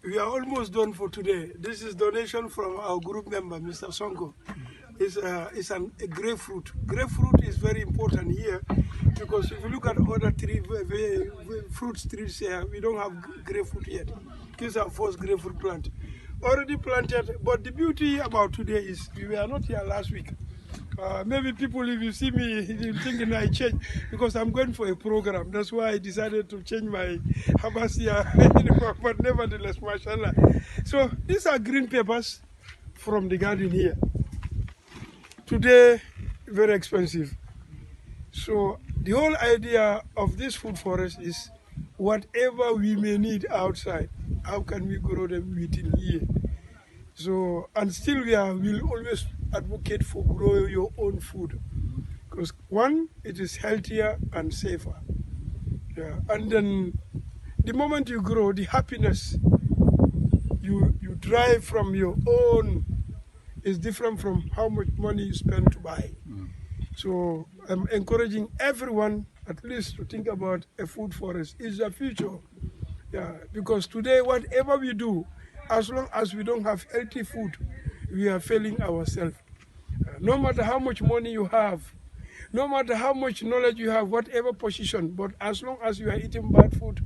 We are almost done for today. This is donation from our group member, Mr. Sonko. It's a grapefruit. Grapefruit is very important here because if you look at other fruit trees here, we don't have grapefruit yet. This is our first grapefruit plant. Already planted, but the beauty about today is we were not here last week. Maybe people, if you see me, you're thinking I changed because I'm going for a program. That's why I decided to change my HYBASIA uniform, but nevertheless, mashallah. So these are green peppers from the garden here. Today, very expensive. So the whole idea of this food forest is whatever we may need outside, how can we grow them within here? So, and still we'll always advocate for growing your own food. Because one, it is healthier and safer. Yeah. And then the moment you grow, the happiness you drive from your own is different from how much money you spend to buy. So I'm encouraging everyone at least to think about a food forest. It's the future. Yeah, because today whatever we do, as long as we don't have healthy food, we are failing ourselves. No matter how much money you have, no matter how much knowledge you have, whatever position, but as long as you are eating bad food,